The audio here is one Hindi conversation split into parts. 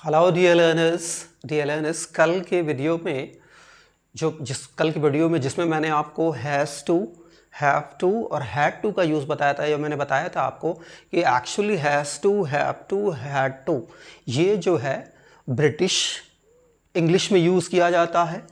हेलो डियर लर्नर्स, कल के वीडियो में जिसमें मैंने आपको हैज़ टू, हैव टू और हैड टू का यूज़ बताया था, या मैंने बताया था आपको कि actually has to, have to, had to ये जो है ब्रिटिश इंग्लिश में यूज़ किया जाता है।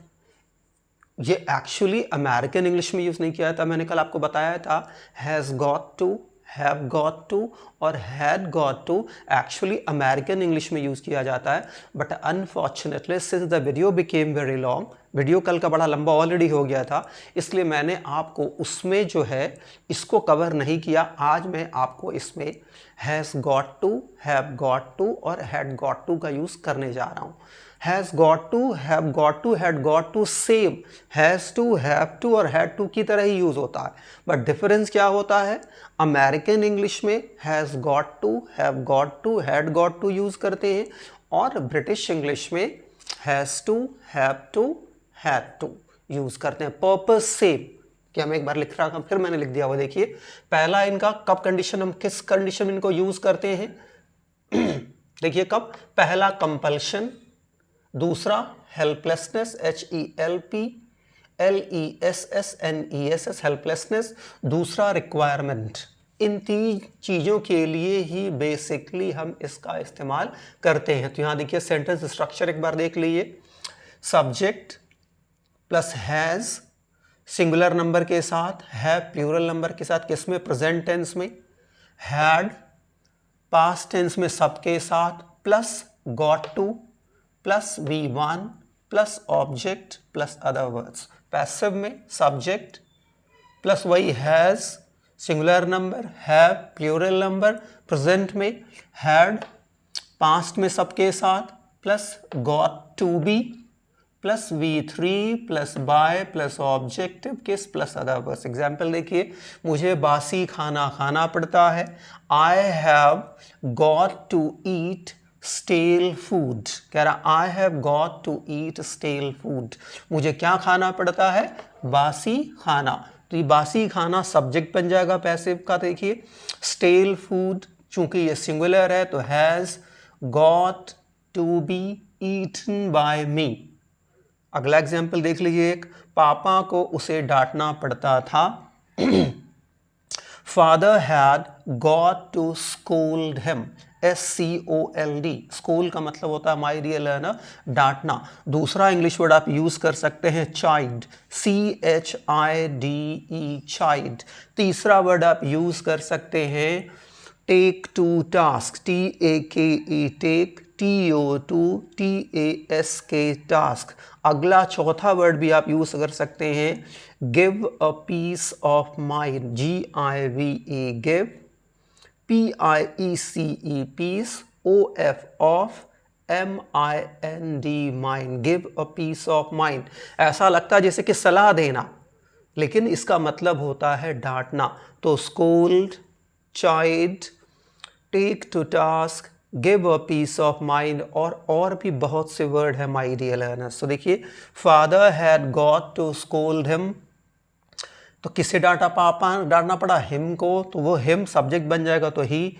ये एक्चुअली अमेरिकन इंग्लिश में यूज़ नहीं किया था। मैंने कल आपको बताया था has got to, have got to और had got to actually American English में यूज़ किया जाता है। But unfortunately since the video became very long, video कल का बड़ा लंबा ऑलरेडी हो गया था, इसलिए मैंने आपको उसमें जो है इसको कवर नहीं किया। आज मैं आपको इसमें has got to, have got to और हैड गॉट टू का यूज़ करने जा रहा हूँ। Has got to, have got to, had got to same has to, have to और हैड टू की तरह ही यूज़ होता है। बट डिफरेंस क्या होता है? अमेरिकन इंग्लिश में has got to, have got to, had got to use करते हैं और ब्रिटिश इंग्लिश में has to, have to, had to use करते हैं। Purpose same. क्या मैं एक बार लिख रहा था, फिर मैंने लिख दिया। वो देखिए, पहला इनका कब कंडीशन, हम किस कंडीशन में इनको यूज़ करते हैं। देखिए कब, पहला कंपल्शन, दूसरा हेल्पलेसनेस, HELPLESSNESS हेल्पलेसनेस, दूसरा रिक्वायरमेंट। इन तीन चीज़ों के लिए ही बेसिकली हम इसका इस्तेमाल करते हैं। तो यहाँ देखिए सेंटेंस स्ट्रक्चर एक बार देख लीजिए। Subject plus has singular number के साथ, हैव प्लूरल नंबर के साथ, किसमें? प्रेजेंट टेंस में। हैड पास्ट टेंस में सबके साथ, plus got to plus V1 plus object plus other words. Passive में सब्जेक्ट प्लस वही has singular number, have plural number, present में हैड, पास्ट में सबके साथ, plus got to be plus V3 plus by plus objective किस प्लस अदर वर्ड्स। एग्जाम्पल देखिए, मुझे बासी खाना खाना पड़ता है। I have got to eat stale food. कह रहा I have got to eat stale food. मुझे क्या खाना पड़ता है? बासी खाना। तो ये बासी खाना सब्जेक्ट बन जाएगा पैसिव का। देखिए स्टेल फूड, चूंकि ये सिंगुलर है तो has got to be eaten by me. अगला एग्जाम्पल देख लीजिए, एक पापा को उसे डांटना पड़ता था। Father had got to scold him, SCOLD। Scold का मतलब होता है, माय डियर लर्नर, डांटना। दूसरा इंग्लिश वर्ड आप यूज कर सकते हैं चाइल्ड, CHIDE, चाइल्ड। तीसरा वर्ड आप यूज कर सकते हैं take to task, TAKE, take, TOTASK, task. अगला चौथा वर्ड भी आप यूज कर सकते हैं give a piece of mind, GIVE, give, PIECE, piece, OF, of, MIND, mind. Give a piece of mind. ऐसा लगता है जैसे कि सलाह देना, लेकिन इसका मतलब होता है डांटना। तो scold, chide, take to task, give a piece of mind और भी बहुत से वर्ड है माय डियर लर्नर्स। तो देखिए, father had got to scold him, तो किसे डांटा? पापा डांटना पड़ा, हिम को, तो वो हिम सब्जेक्ट बन जाएगा। तो he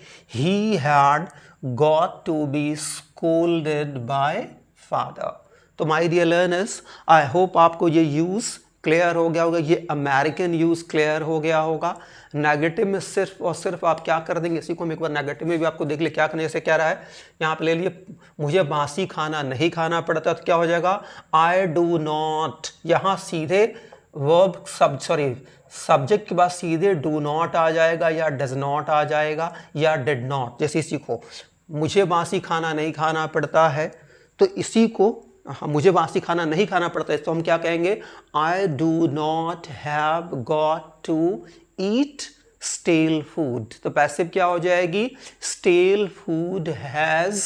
had got to be scolded by father. तो my dear learners, I hope आपको ये यूज क्लियर हो गया होगा, ये अमेरिकन यूज क्लियर हो गया होगा। नेगेटिव में सिर्फ और सिर्फ आप क्या कर देंगे, इसी को हम एक बार नेगेटिव में भी आपको देख ले क्या करने। जैसे क्या रहा है यहाँ पे, ले लिए, मुझे बासी खाना नहीं खाना पड़ता, तो क्या हो जाएगा? आई डू नॉट। यहाँ सीधे वर्ब सब्जेक्ट के बाद सीधे डू नॉट आ जाएगा, या डज नॉट आ जाएगा, या डिड नॉट। जैसे सीखो, मुझे बासी खाना नहीं खाना पड़ता है, तो इसी को मुझे बासी खाना नहीं खाना पड़ता है, तो हम क्या कहेंगे? I do not have got to eat stale food. तो पैसिव क्या हो जाएगी? Stale food has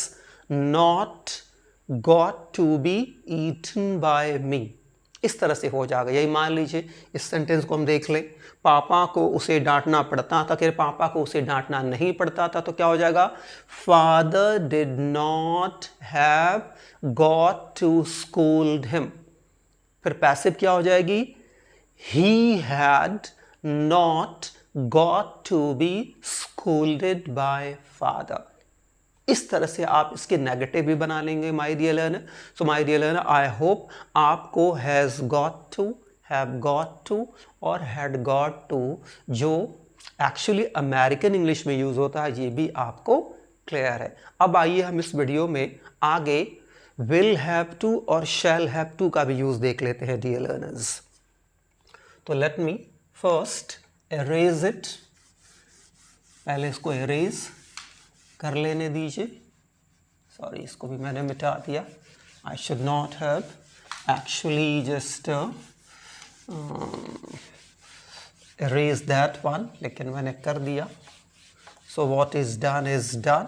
not got to be eaten by me. इस तरह से हो जाएगा। यही मान लीजिए, इस सेंटेंस को हम देख लें, पापा को उसे डांटना पड़ता था, कि पापा को उसे डांटना नहीं पड़ता था, तो क्या हो जाएगा? Father did not have got to scold him. फिर पैसिव क्या हो जाएगी? He had not got to be scolded by father. इस तरह से आप इसके नेगेटिव भी बना लेंगे my dear learner. So my dear learner, I hope आपको has got to, have got to और हैड गॉट टू जो एक्चुअली अमेरिकन इंग्लिश में यूज़ होता है ये भी आपको क्लियर है। अब आइए हम इस वीडियो में आगे विल हैव टू और शैल हैव टू का भी यूज़ देख लेते हैं डियर लर्नर्स। तो let me first arrays it, पहले इसको एरेज कर लेने दीजिए। सॉरी, इसको भी मैंने मिटा दिया। I should not have actually just erase that one, लेकिन मैंने कर दिया। so what is done is done,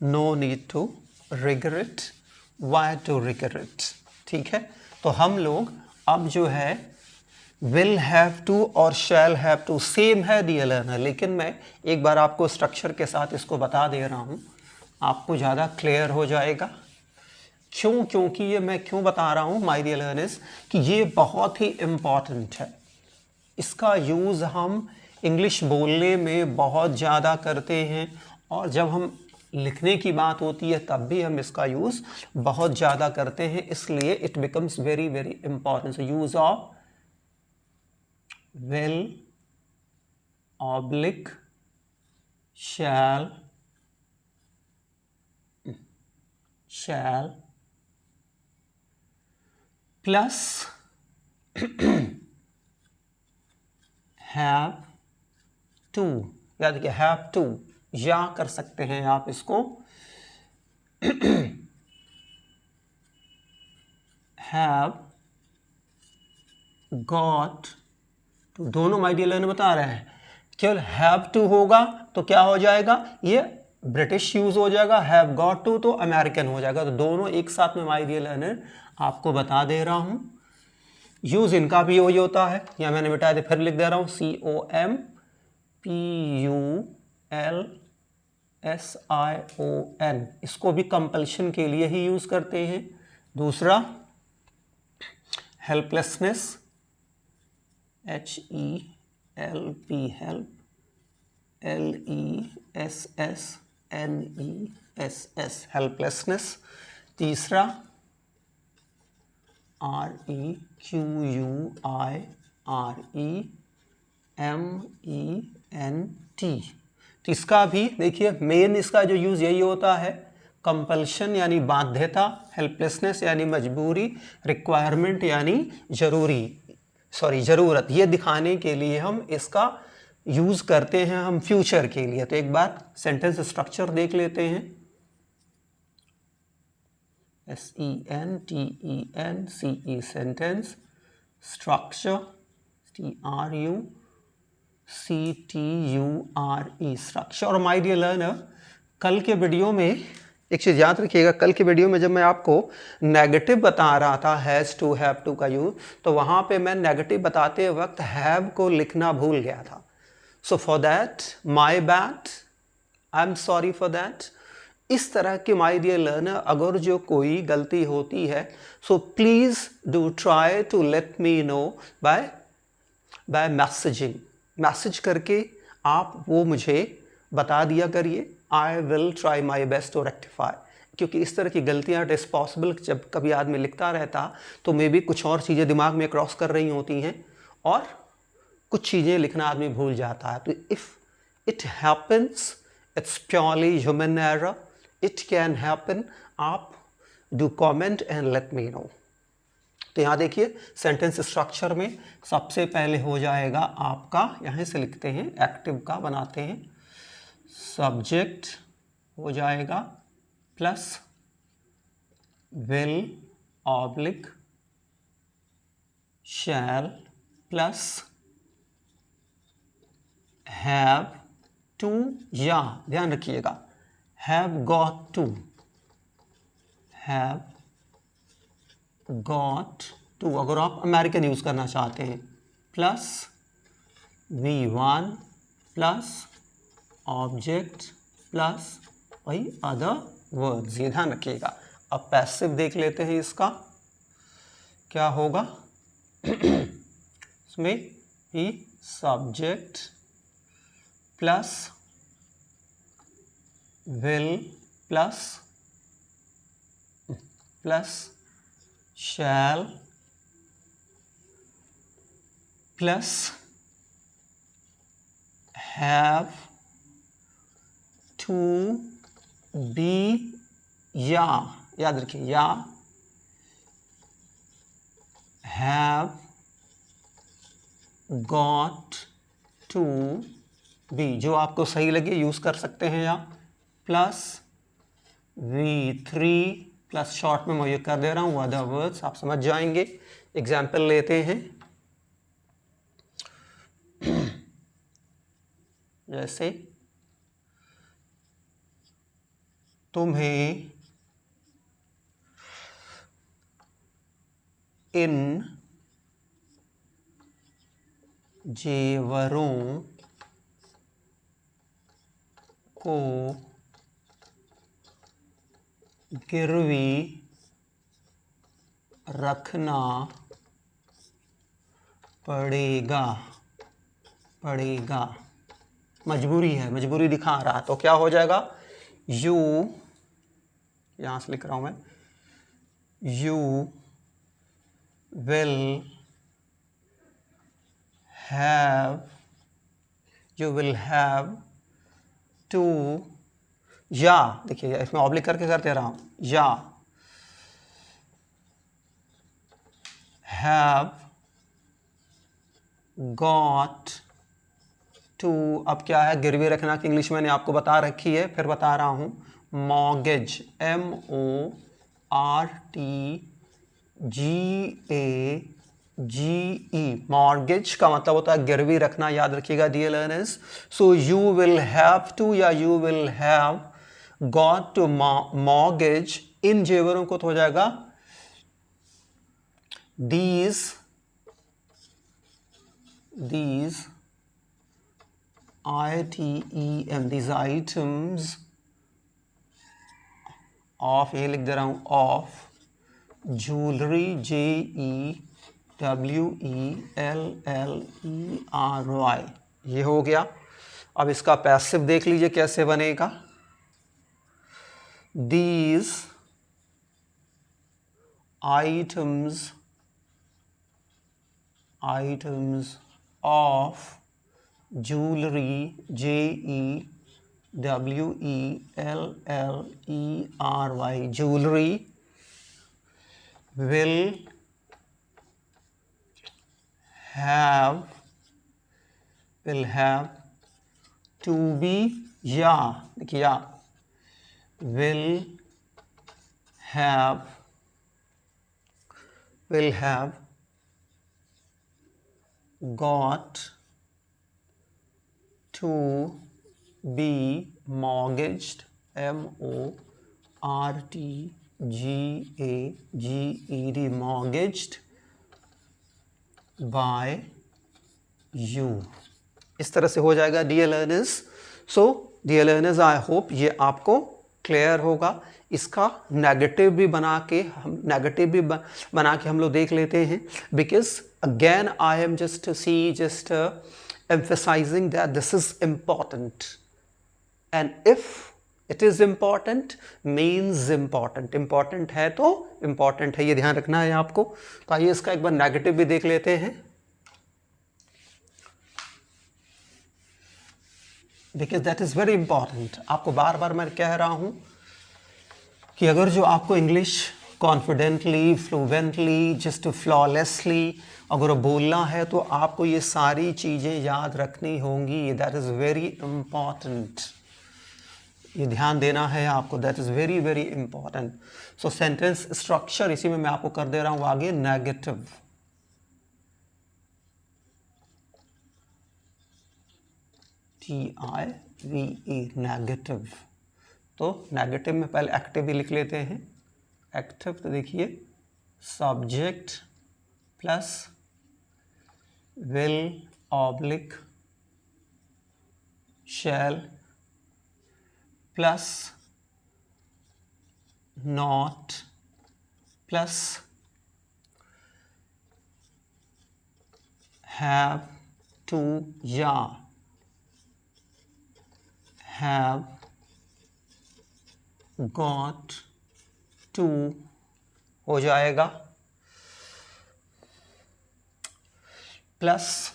no need to regret, why to regret। ठीक है, तो हम लोग अब जो है will have to और shall have to सेम है डियर लर्नर, लेकिन मैं एक बार आपको स्ट्रक्चर के साथ इसको बता दे रहा हूँ, आपको ज़्यादा क्लियर हो जाएगा। क्यों? क्योंकि ये मैं क्यों बता रहा हूँ माय डियर लर्नर्स कि ये बहुत ही इम्पॉर्टेंट है। इसका यूज़ हम इंग्लिश बोलने में बहुत ज़्यादा करते हैं और जब हम लिखने की बात होती है तब भी हम इसका यूज़ बहुत ज़्यादा करते हैं, इसलिए it becomes very very important. Use of will oblique shall plus have to, याद रखिए have to, या कर सकते हैं आप इसको have got to, दोनों माय डियर लर्नर बता रहे हैं। केवल हैव टू होगा तो क्या हो जाएगा, ये ब्रिटिश यूज हो जाएगा, हैव गॉट टू तो अमेरिकन हो जाएगा। तो दोनों एक साथ में माय डियर लर्नर आपको बता दे रहा हूं। यूज इनका भी वही होता है, या मैंने मिटा दे फिर लिख दे रहा हूं, COMPULSION, इसको भी कंपल्शन के लिए ही यूज करते हैं। दूसरा helplessness, HELP help, LESSNESS helplessness. तीसरा REQUIREMENT। तो इसका भी देखिए मेन इसका जो यूज़ यही होता है, कंपल्शन यानी बाध्यता, हेल्पलेसनेस यानी मजबूरी, रिक्वायरमेंट यानी ज़रूरत, ये दिखाने के लिए हम इसका यूज़ करते हैं हम फ्यूचर के लिए। तो एक बार सेंटेंस स्ट्रक्चर देख लेते हैं। SENTENCE sentence, structure STRUCTURE structure. और माय डियर लर्नर, कल के वीडियो में एक चीज़ याद रखिएगा, कल के वीडियो में जब मैं आपको नेगेटिव बता रहा था हैज़ टू हैव टू का यूज, तो वहाँ पे मैं नेगेटिव बताते वक्त हैव को लिखना भूल गया था। So for that my bad, I am sorry for that. इस तरह के माय डियर लर्नर अगर जो कोई गलती होती है, so please do try to let me know by messaging, message करके आप वो मुझे बता दिया करिए। I will try my best to rectify, क्योंकि इस तरह की गलतियाँ इट इज़ पॉसिबल जब कभी आदमी लिखता रहता तो मे बी कुछ और चीज़ें दिमाग में क्रॉस कर रही होती हैं और कुछ चीज़ें लिखना आदमी भूल जाता है। तो if it happens, it's purely human error, it can happen. आप do comment and let me know. तो यहाँ देखिए सेंटेंस स्ट्रक्चर में सबसे पहले हो जाएगा आपका, यहाँ से लिखते हैं एक्टिव का बनाते हैं, सब्जेक्ट हो जाएगा plus will oblique shall plus have to, या ध्यान रखिएगा have got to, have got to अगर आप अमेरिकन यूज़ करना चाहते हैं, plus V1 plus object plus वही अदर वर्ड्स, ये ध्यान रखिएगा। अब पैसिव देख लेते हैं, इसका क्या होगा इसमें भी subject plus will plus shall plus have to be, या याद रखिए, या have got to be, जो आपको सही लगे यूज कर सकते हैं, या प्लस V3 प्लस शॉर्ट में मैं ये कर दे रहा हूँ, अदर वर्ड्स आप समझ जाएंगे। एग्जाम्पल लेते हैं, जैसे तुम्हें इन जेवरों को गिरवी रखना पड़ेगा, मजबूरी है, मजबूरी दिखा रहा, तो क्या हो जाएगा, यू, यहां से लिख रहा हूं मैं, यू विल हैव टू, या देखिए इसमें ऑब्लिक करके करते रहा हूं, या हैव गॉट टू, अब क्या है, गिरवी रखना की इंग्लिश मैंने आपको बता रखी है, फिर बता रहा हूं, मॉर्गेज, MORTGAGE, मॉर्गेज का मतलब होता है गिरवी रखना, याद रखिएगा dear learners. So you will have to या you will have got to mortgage, इन जेवरों को तो हो जाएगा these ITEM, these items of, ये लिख दे रहा हूं, ऑफ ज्वेलरी, JEWELLERY, ये हो गया। अब इसका पैसिव देख लीजिए कैसे बनेगा, these items of jewelry, JEWELLERY, jewelry will have to be, या देखिए, या will have got to be mortgaged, MORTGAGED, mortgaged by you, इस तरह से हो जाएगा dear learners. So dear learners, I hope ये आपको क्लियर होगा। इसका नेगेटिव भी बना के हम लोग देख लेते हैं, because again I am just emphasizing that this is important, and if it is important means important है तो important है, ये ध्यान रखना है आपको। तो आइए इसका एक बार नेगेटिव भी देख लेते हैं, because that is very important. आपको बार बार मैं कह रहा हूं कि अगर जो आपको English confidently, fluently, just flawlessly अगर बोलना है तो आपको ये सारी चीज़ें याद रखनी होंगी, दैट इज़ वेरी इम्पॉर्टेंट, ये ध्यान देना है आपको, that is very very important. So sentence structure इसी में मैं आपको कर दे रहा हूँ आगे, नेगेटिव, TIVE, नेगेटिव। तो नेगेटिव में पहले एक्टिव भी लिख लेते हैं, एक्टिव, तो देखिए subject plus will oblique shall plus not plus have to, या हैव गॉट टू हो जाएगा, प्लस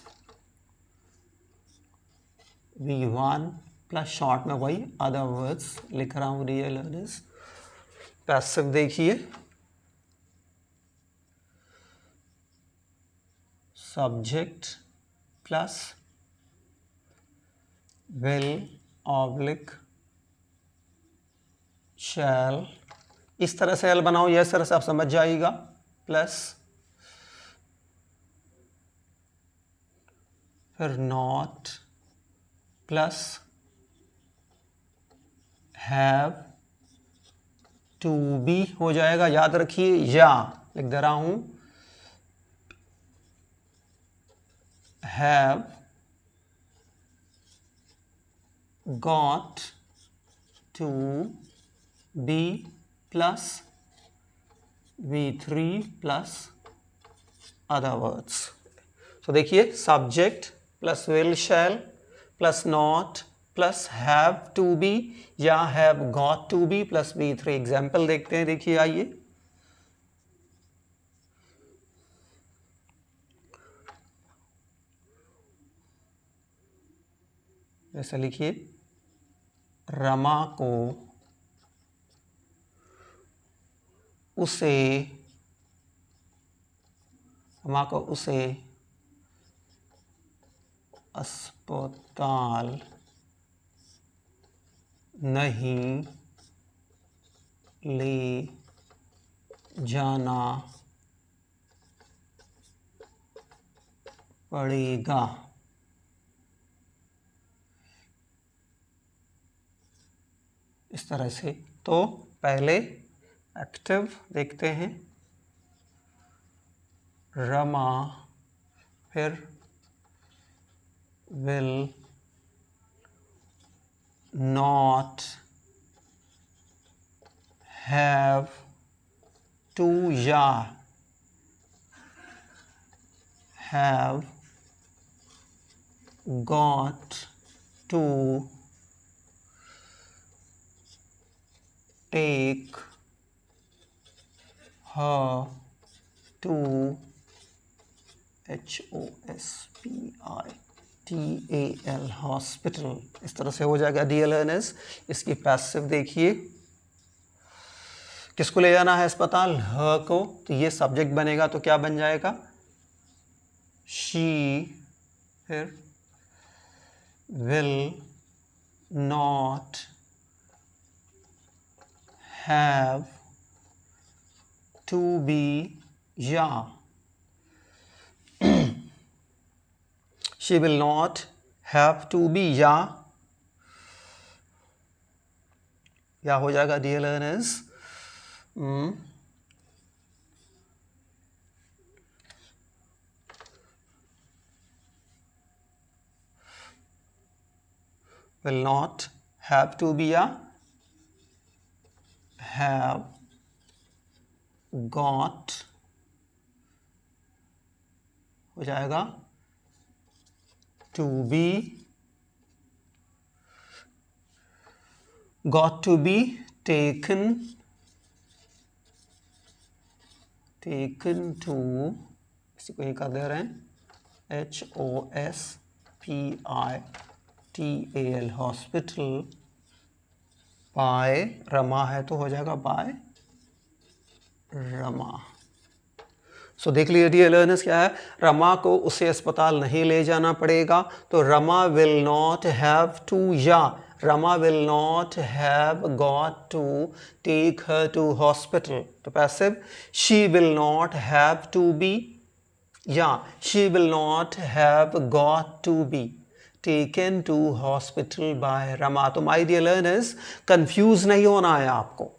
V1 प्लस शॉर्ट में वही अदर वर्ड्स लिख रहा हूँ, रियल अर्निंग्स। पैसिव देखिए, सब्जेक्ट प्लस विल ऑब्लिक शैल, इस तरह से एल बनाओ, यह तरह से आप समझ जाइएगा, प्लस फिर not plus have to be हो जाएगा। याद रखिए, या लिख दे रहा हूं, have got to be plus V3 plus other words. तो देखिए, subject plus will shall plus not plus have to be या have got to be plus V3। Example देखते हैं, देखिए आइए, जैसे लिखिए, रमा को उसे अस्पताल नहीं ले जाना पड़ेगा। इस तरह से। तो पहले एक्टिव देखते हैं, रमा, फिर विल नॉट हैव टू या have got to take her to HOSPITAL hospital. इस तरह से हो जाएगा DLNS। इसकी पैसिव देखिए, किसको ले जाना है अस्पताल? ह को, तो ये सब्जेक्ट बनेगा, तो क्या बन जाएगा? शी, फिर will not have to be या she will not have to be या हो जाएगा dear learners, will not have to be या have got हो जाएगा to be, got to be taken to, इसी को ही कर दे रहे हैं, HOSPITAL हॉस्पिटल, बाय रमा है तो हो जाएगा बाय रमा। सो देख लीजिए डियर लर्नर्स, क्या है, रमा को उसे अस्पताल नहीं ले जाना पड़ेगा, तो Rama will not have to या Rama will not have got to take her to hospital. तो passive, she will not have to be या she will not have got to be taken to hospital by Rama. तो माय डियर लर्नर्स, कंफ्यूज नहीं होना है आपको,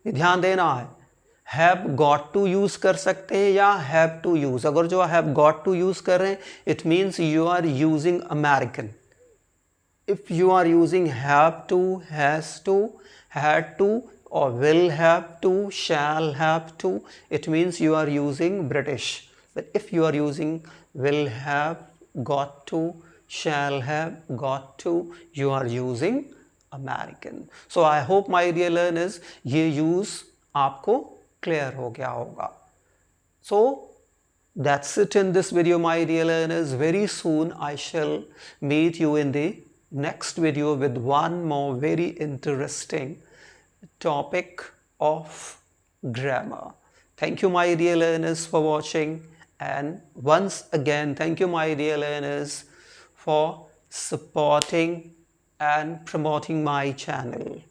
ये ध्यान देना है। हैव गॉट टू यूज कर सकते हैं या हैव टू यूज। अगर जो हैव गॉट टू यूज कर रहे हैं, it means you are using American. If you are using have to, has to, had to और will have to, shall have to, it means you are using British. But if you are using will have got to, shall have got to, you are using American. So I hope my dear learners ये use आपको clear हो गया होगा. So that's it in this video, my dear learners. Very soon I shall meet you in the next video with one more very interesting topic of grammar. Thank you, my dear learners, for watching, and once again thank you, my dear learners, for supporting and promoting my channel.